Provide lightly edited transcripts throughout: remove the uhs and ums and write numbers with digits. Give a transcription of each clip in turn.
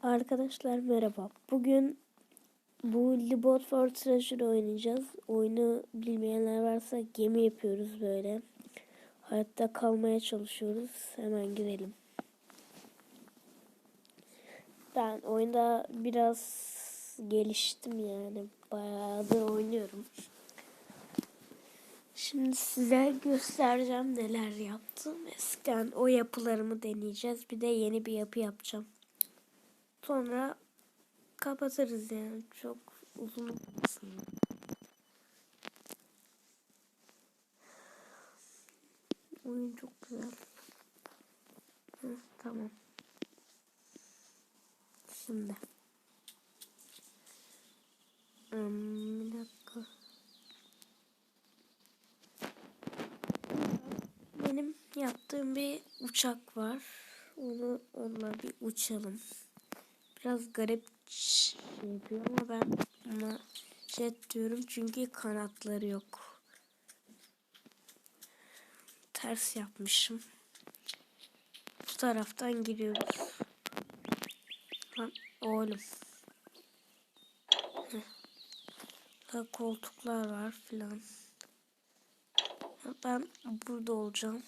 Arkadaşlar merhaba. Bugün bu Libot for Treasure oynayacağız. Oyunu bilmeyenler varsa gemi yapıyoruz böyle. Hayatta kalmaya çalışıyoruz. Hemen girelim. Ben oyunda biraz geliştim yani. Bayağıdır oynuyorum. Şimdi size göstereceğim neler yaptım. Eskiden o yapılarımı deneyeceğiz. Bir de yeni bir yapı yapacağım. Sonra kapatırız yani. Çok uzun olmasın. Oyun çok güzel. Tamam. Şimdi. Bir dakika. Benim yaptığım bir uçak var. Onunla bir uçalım. Biraz garip şey yapıyor ama ben ona jet diyorum çünkü kanatları yok. Ters yapmışım. Bu taraftan giriyoruz. Lan oğlum. Daha koltuklar var filan. Ben burada olacağım.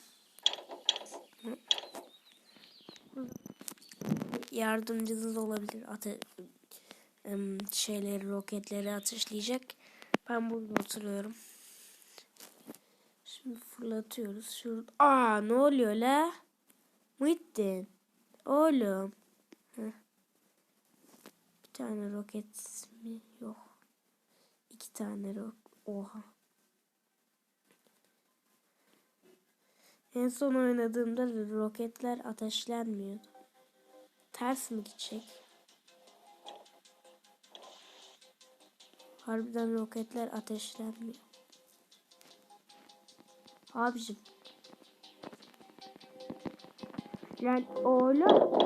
Yardımcınız olabilir. Roketleri ateşleyecek. Ben burada oturuyorum. Şimdi fırlatıyoruz. Şurada. Ne oluyor la? Muhittin. Oğlum. Heh. Bir tane roket mi? Yok. 2 tane Oha. En son oynadığımda roketler ateşlenmiyordu. Ters mi gidecek? Harbiden roketler ateşlenmiyor. Abicim. Lan oğlum.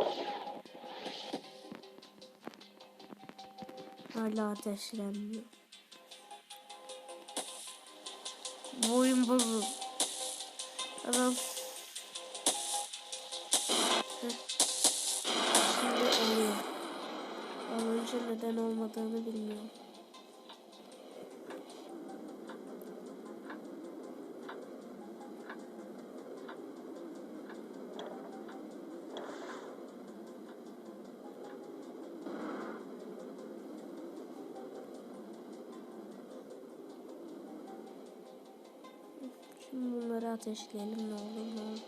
Hala ateşlenmiyor. Bu oyun bozuldu. Adam. Şimdi oluyor. Az önce neden olmadığını bilmiyorum. Şimdi bunları ateşleyelim ne olur ne olur.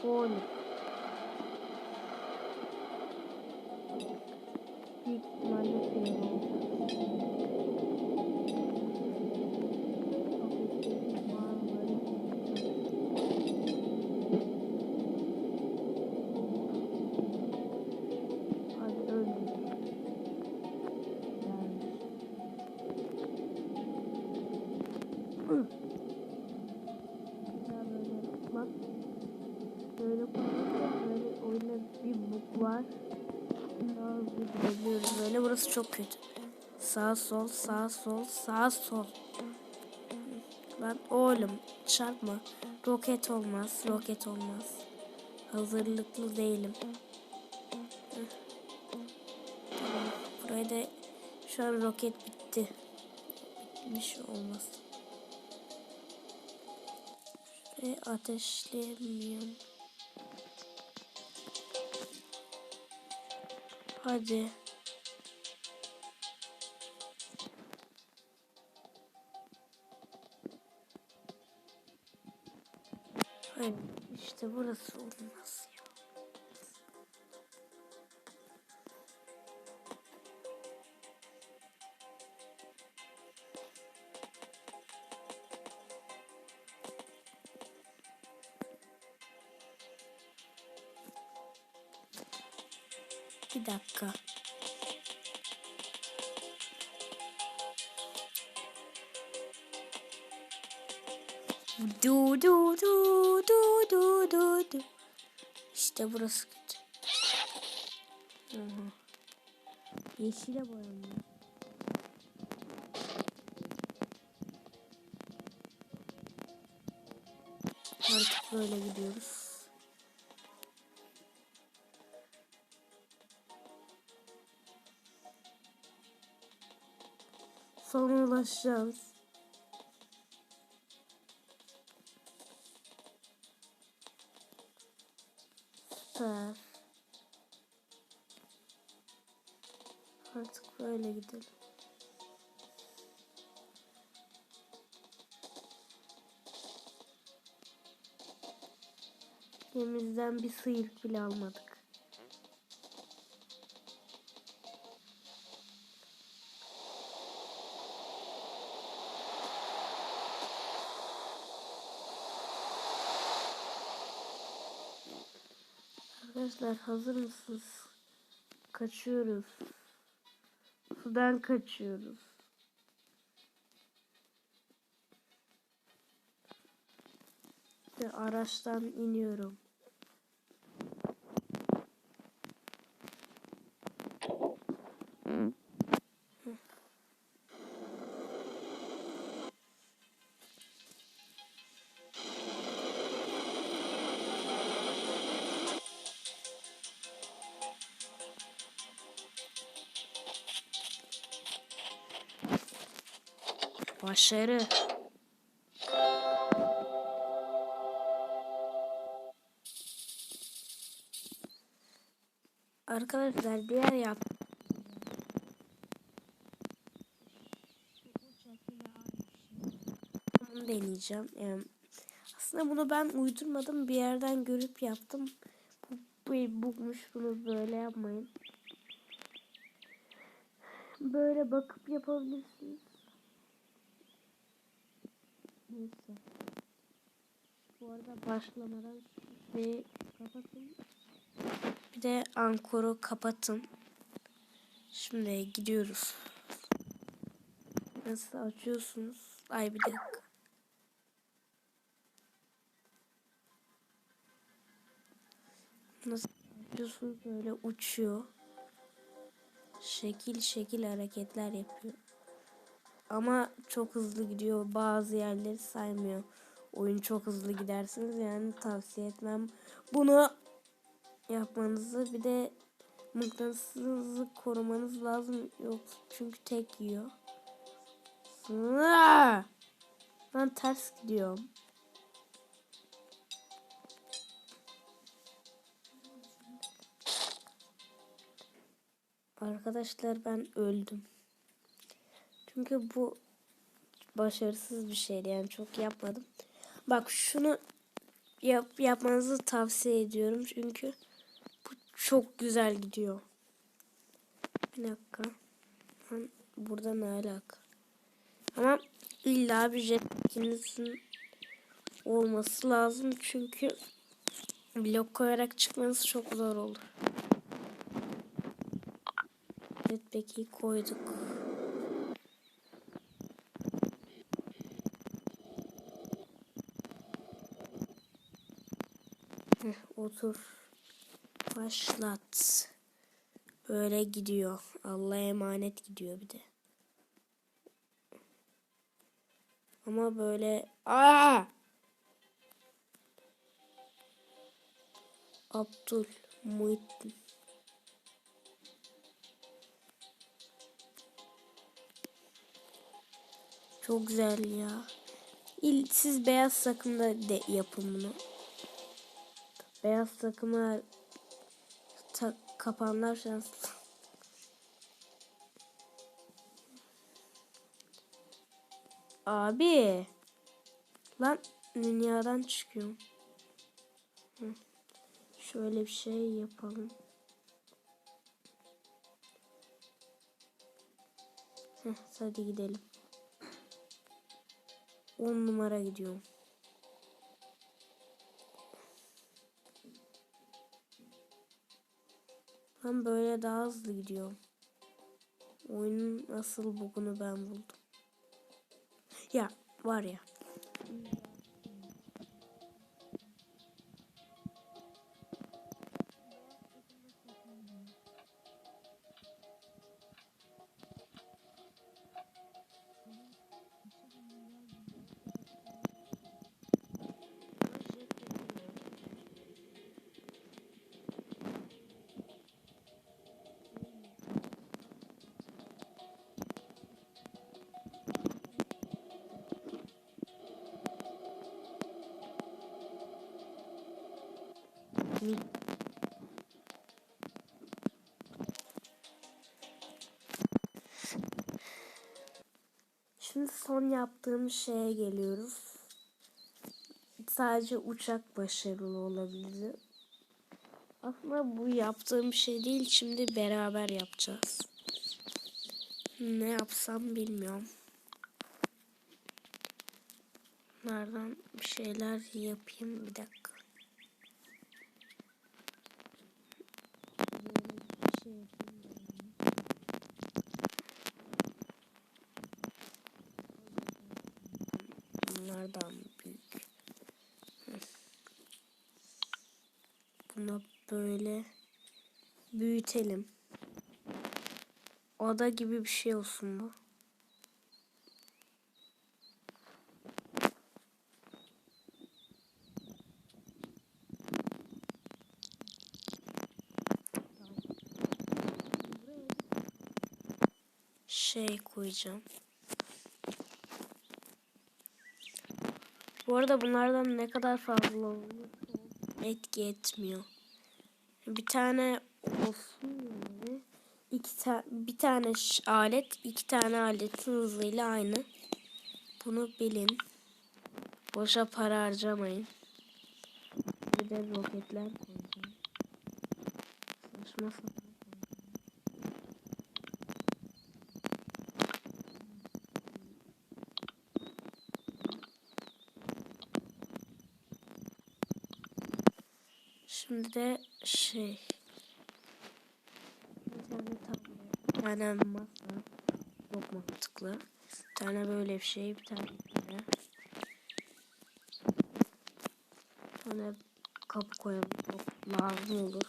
Oğlum. Büyük ihtimalle film olacak. Hadi öldüm. Bak. Böyle koyuyoruz. Böyle oyunda bir bug var. Daha hızlı gidebiliyoruz. Böyle burası çok kötü. Sağ sol sağ sol sağ sol. Lan oğlum çarpma. Roket olmaz. Roket olmaz. Hazırlıklı değilim. Tamam. Buraya da şu an roket bitti. Bitmiş olmaz. Şurayı ateşleyemiyorum. Hadi. Hayır. İşte burası olmaz ya. Bir dakika. Du du du du du du du. İşte burası kötü. Aha. Yeşile boyanıyor. Artık böyle gidiyoruz. Sona ulaşacağız. Süper. Artık böyle gidelim. Gemimizden bir sıyrık bile almadık. Arkadaşlar hazır mısınız? Kaçıyoruz. Sudan kaçıyoruz. Ve araçtan iniyorum. Başarı. Arkadaşlar diğer bunu deneyeceğim. Aslında bunu ben uydurmadım. Bir yerden görüp yaptım. Bu bugmuş. Bunu böyle yapmayın. Böyle bakıp yapabilirsiniz. Neyse. Bu arada başlamadan şurayı kapatın. Bir de ankoru kapatın. Şimdi gidiyoruz. Nasıl açıyorsunuz? Ay bir dakika. Nasıl açıyorsunuz? Böyle uçuyor. Şekil şekil hareketler yapıyor. Ama çok hızlı gidiyor. Bazı yerleri saymıyor. Oyun çok hızlı gidersiniz. Yani tavsiye etmem bunu yapmanızı. Bir de mıknatısınızı korumanız lazım. Yok çünkü tek yiyor. Ben ters gidiyorum. Arkadaşlar ben öldüm. Çünkü bu başarısız bir şeydi. Yani çok yapmadım. Bak şunu yapmanızı tavsiye ediyorum. Çünkü bu çok güzel gidiyor. Bir dakika. Burada ne alaka? Ama illa bir jetpackinizin olması lazım. Çünkü blok koyarak çıkmanız çok zor olur. Jetpack'i koyduk. Otur. Başlat. Böyle gidiyor. Allah'a emanet gidiyor bir de. Ama böyle Abdul Muhittin. Çok güzel ya. Siz beyaz takımda de yapın bunu. Beyaz takıma kapanlar şanslı. Abi. Lan dünyadan çıkıyorum. Şöyle bir şey yapalım. Hadi gidelim. 10 numara gidiyorum. Ben böyle daha hızlı gidiyorum. Oyunun asıl bugunu ben buldum. Ya var ya. Şimdi son yaptığım şeye geliyoruz. Sadece uçak başarılı olabilir. Aslında bu yaptığım şey değil. Şimdi beraber yapacağız. Ne yapsam bilmiyorum. Nereden bir şeyler yapayım, bir dakika. Bir şey yapayım. Bunlardan büyük. Bunu böyle büyütelim. Oda gibi bir şey olsun bu. Şey koyacağım. Bu arada bunlardan ne kadar fazla olur etki etmiyor. Bir tane olsun yani. Bir tane alet, iki tane aletin hızıyla aynı. Bunu bilin. Boşa para harcamayın. Bir de roketler koyacağım. Saçma sapan. Şimdi de bir tane tablet, bir tane masa, çok mantıklı. Bir tane böyle bir şey, bir tane böyle. Bir tane kapı koyalım, çok lazım olur.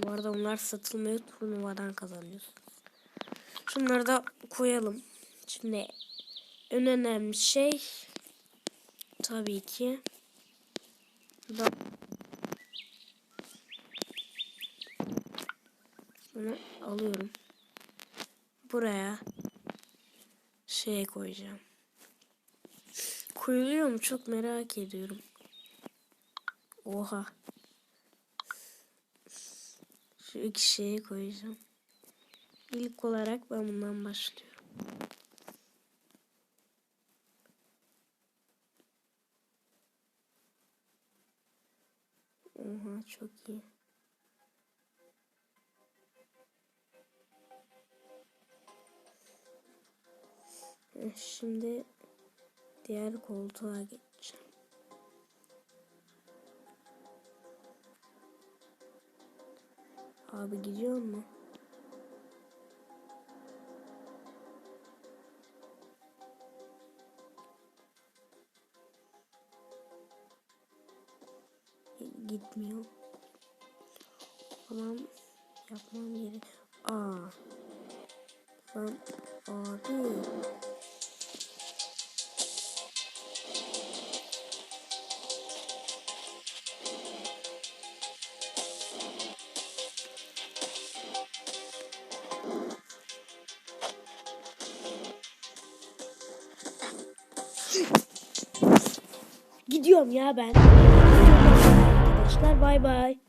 Bu arada onlar satılmıyor, turnuvadan kazanıyoruz. Şunları da koyalım. Şimdi en önemli şey tabii ki bunu alıyorum. Buraya koyacağım. Koyuluyor mu? Çok merak ediyorum. Oha. Şu iki şeyi koyacağım. İlk olarak ben bundan başlıyorum. Oha, çok iyi. Şimdi diğer koltuğa geçeceğim. Abi gidiyor mu? Gitmiyor. Tamam, yapmam gerek. Lan abi. Gidiyorum ya ben. Arkadaşlar bay bay.